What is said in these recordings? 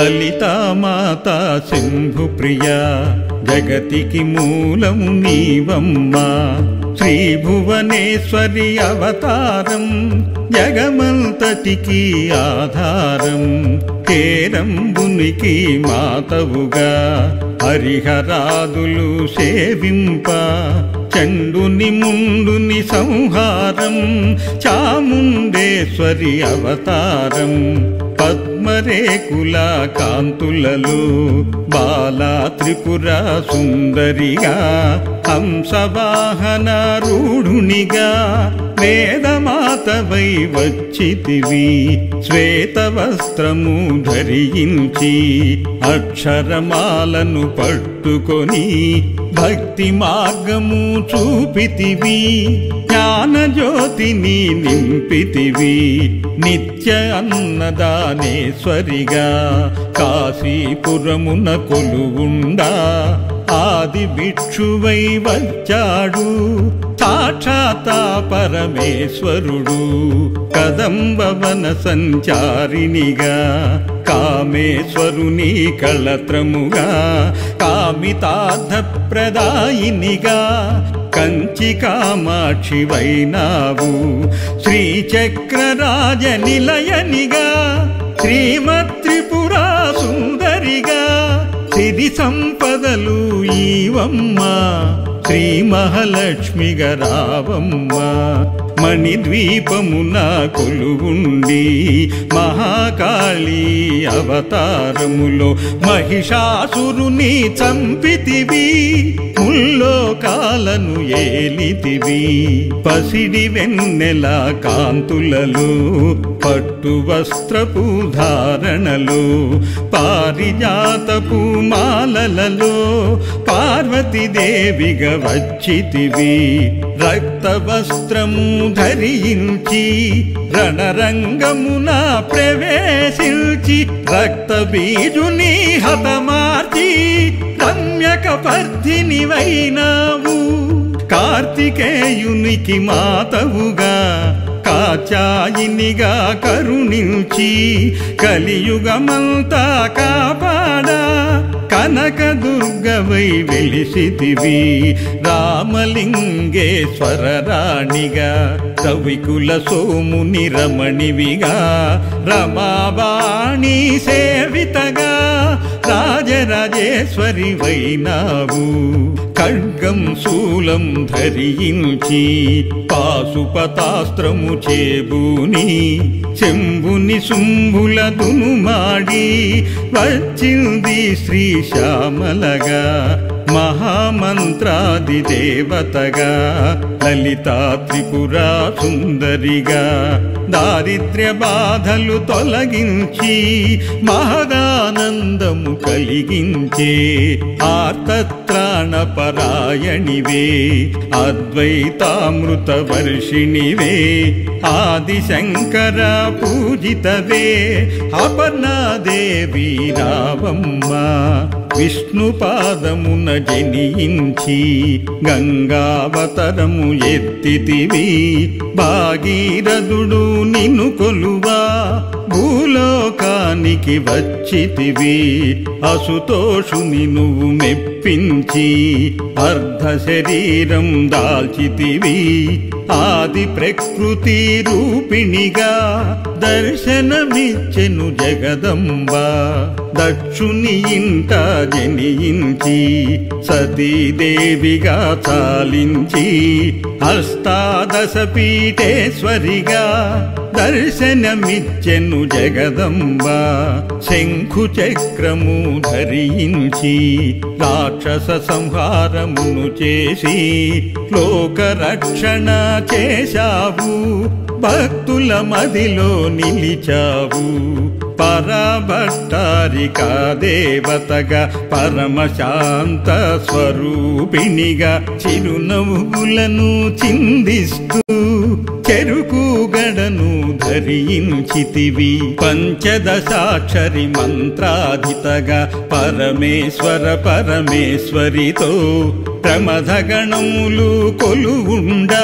లలితామాతా శంభుప్రియా జగతికి మూలము నీవమ్మా శ్రీభువనేశ్వరి అవతారం జగమంతటికి ఆధారం కేరంబునికి మాతవుగా హరిహరాదులు సేవింప చండుని ముండుని సంహారం చాముండేశ్వరి అవతారం పద్మరేకుల కాంతులలో బాలా త్రిపుర సుందరిగా హంసవాహన రూఢునిగా వేదమాతవై వచ్చితివి శ్వేత వస్త్రము ధరించి అక్షరమాలను పట్టుకొని భక్తి మార్గము చూపితివి జ్ఞానజ్యోతిని నింపితివి నిత్య అన్నదానేశ్వరిగా కాశీపురమున కొలువుండా ఆది భిక్షువై వచ్చాడు సాక్షాత్ పరమేశ్వరుడు కదంబవన సంచారినిగా కామేశ్వరుని కళత్రముగా కామితార్థప్రదాయినిగా కంచి కామాక్షి వైనావు శ్రీచక్రరాజ నిలయనిగా శ్రీమత్రిపురా సుందరిగా సిరి సంపదలు ఈవమ్మా శ్రీ మహాలక్ష్మిగా రావమ్మా మణిద్వీపమున కొలువుండి మహాకాళీ అవతారములో మహిషాసురుని చంపితివి ముల్లోకాలను ఏలితివి పసిడి వెన్నెల కాంతులలో పట్టు వస్త్రపు ధారణలో పారిజాతపు మాలలలో పార్వతీదేవిగా వచ్చితివి రక్త వస్త్రము ధరించి రణరంగమున ప్రవేశించి రక్త బీజుని హతమార్చి రమ్యక పర్ధిని వైనావు కార్తికేయునికి మాతవుగా కాచాయినిగా కరుణించి కలియుగమంతా కాపాడా కనక దుర్గవై వెలిసితివి రామలింగేశ్వర రాణిగా కవికుల సోముని రమణివిగా రమాబాణి సేవితగా రాజరాజేశ్వరి వైనావు ఖడ్గం శూలం ధరించి పాశుపతాస్త్రము చేబూని శంభుని శుంభుల దునుమాడి వచ్చింది శ్రీశ్యామలగా మహామంత్రాది దేవతగా లలితా త్రిపురా సుందరిగా దారిద్ర్య బాధలు తొలగించి మహదానందము కలిగించే ఆర్తత్రాణ పరాయణివే అద్వైతామృత వర్షిణివే ఆదిశంకర పూజితవే అపర్ణాదేవి రావమ్మ విష్ణుపాదమున జనించి గంగావతరము ఎత్తితివి భాగీరథుడు నిన్ను కొలువా భూలోకానికి వచ్చితివి అసుతోషుని నువ్వు మెప్పించి అర్ధ శరీరం దాల్చితివి ఆది ప్రకృతి రూపిణిగా దర్శనమిచ్చెను జగదంబ దక్షుని ఇంట జనించి సతీదేవిగా చాలించి అష్టాదశ పీఠేశ్వరిగా దర్శనమిచ్చెను జగదంబ శంఖు చక్రము ధరించి రాక్షస సంహారమును చేసి లోకరక్షణ చేశావు భక్తుల మదిలో నిలిచావు పరభట్టారికా దేవతగా పరమశాంత స్వరూపిణిగా చిరునవ్వులను చిందిస్తూ చెరుకు గడను ధరించితివి పంచదశాక్షరి మంత్రాధితగా పరమేశ్వరితో ప్రమథగణములు కొలువుండా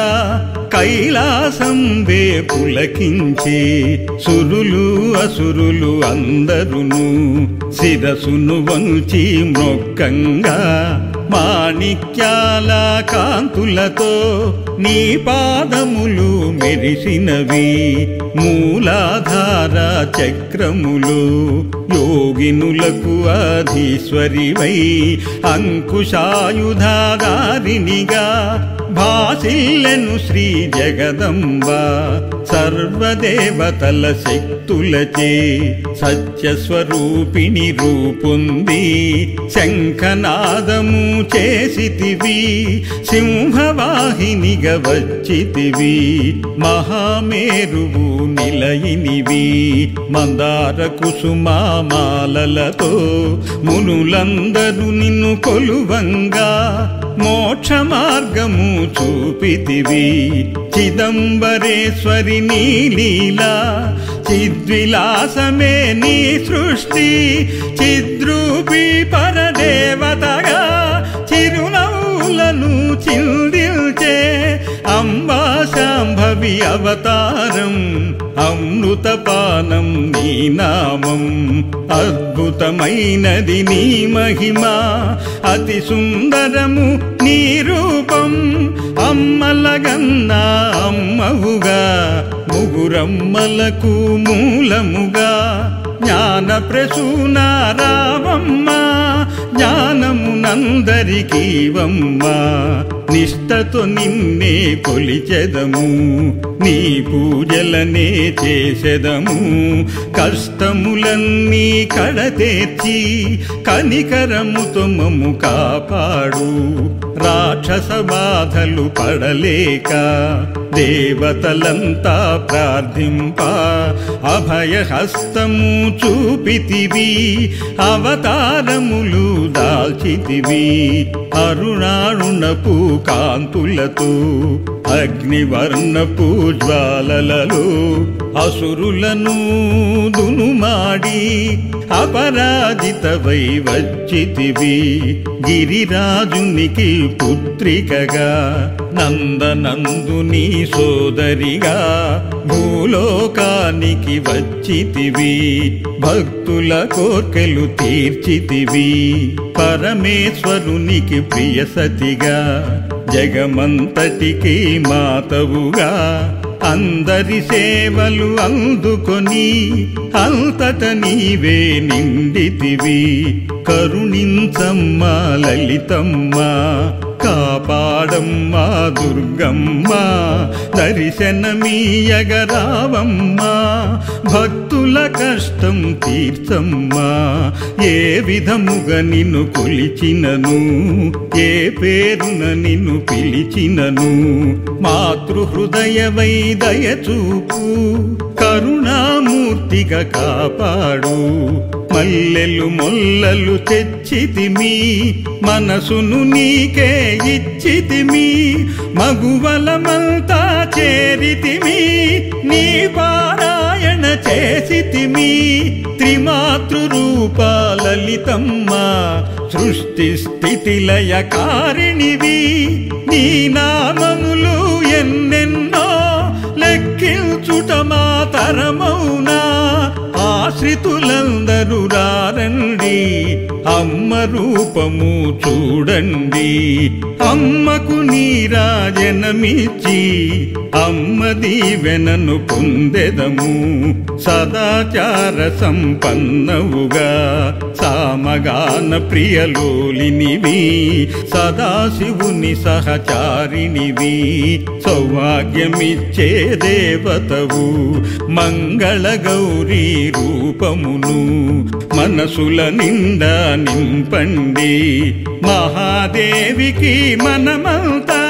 కైలాసంబే పులకించే సురులు అసురులు అందరును శిరసును వంచి మ్రొక్కంగా మాణిక్యాల కాంతులతో నీ పాదములు మెరిసినవి మూలాధార చక్రములు యోగినులకు అధీశ్వరివై అంకుశాయుధాధారినిగా భాసిల్లెను శ్రీ జగదంబ సర్వదేవతల శక్తులచే సత్యస్వరూపిణి రూపొంది శంఖనాదము చేసితివి సింహవాహినిగా వచ్చితివి మహామేరువు నిలయినివి మందార కుసుమామాలలతో మునులందరూ నిన్ను కొలువంగా మోక్ష మార్గము చూపితివి చిదంబరేశ్వరి నీ లీలా చిద్విలాసమే నీ సృష్టి చిద్రూపి పరదేవతగా చిరునవ్వులను చిందిల్చే అంబా శాంభవి అవతారం అమృతపానం నీ నామం అద్భుతమైనది నీ మహిమ అతి సుందరము నీ రూపం అమ్మలగన్నా అమ్మవుగా ముగురమ్మలకు మూలముగా జ్ఞాన ప్రసూన రావమ్మ జ్ఞానమునందరికీవమ్మ నిష్టతో నిన్నే కొలిచెదము నీ పూజలనే చేసెదము కష్టములన్నీ కడతేర్చి కనికరముతో మమ్ము కాపాడు రాక్షస బాధలు పడలేక దేవతలంతా ప్రార్థింప అభయహస్తము చూపితివి అవతారములు దాల్చితివి అరుణారుణపు కాంతులతో అగ్నివర్ణపు జ్వాలలలో అసురులను దునుమాడి అపరాజితవై వచ్చితివి గిరిరాజునికి పుత్రికగా నందనందుని సోదరిగా భూలోకానికి వచ్చితివి భక్తుల కోర్కెలు తీర్చితివి పరమేశ్వరునికి ప్రియసతిగా జగమంతటికి మాతవుగా అందరి సేవలు అందుకొని అంతట నీవే నిండితివి కరుణించమ్మ లలితమ్మ కాపాడమ్మా దుర్గమ్మ దర్శనమీయగరావమ్మ భక్తుల కష్టం తీర్చమ్మా ఏ విధముగా నిన్ను కొలిచినను ఏ పేరున నిన్ను పిలిచినను మాతృహృదయవై దయచూపు కరుణామూర్తిగా కాపాడు మల్లెలు మొల్లలు తెచ్చితిమి మనసును నీకే ఇచ్చితిమి మగువలమంతా చేరితిమి నీ పారాయణ చేసితిమి త్రిమాతృరూప లలితమ్మ సృష్టి స్థితి లయ కారిణివి నీ నామములు ఎన్నెన్నో లెక్కించుట మాతరమౌనా ఆశ్రితులందరూ రారండి అమ్మ రూపము చూడండి అమ్మకు నీరాజనమిచ్చి అమ్మ దీవెనను పొందెదము సదాచార సంపన్నవుగా సామగాన ప్రియలోలినివి సదాశివుని సహచారినివి సౌభాగ్యమిచ్చే దేవతవు మంగళ గౌరీ రూపమును మనసుల నిండా నింపండి మహాదేవికి మనమంతా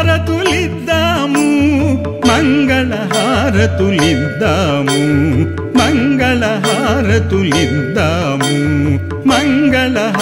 మంగళహారతులిద్దాము మంగళహారతులిద్దాము మంగళహారతులిద్దాము మంగళహారతులిద్దాము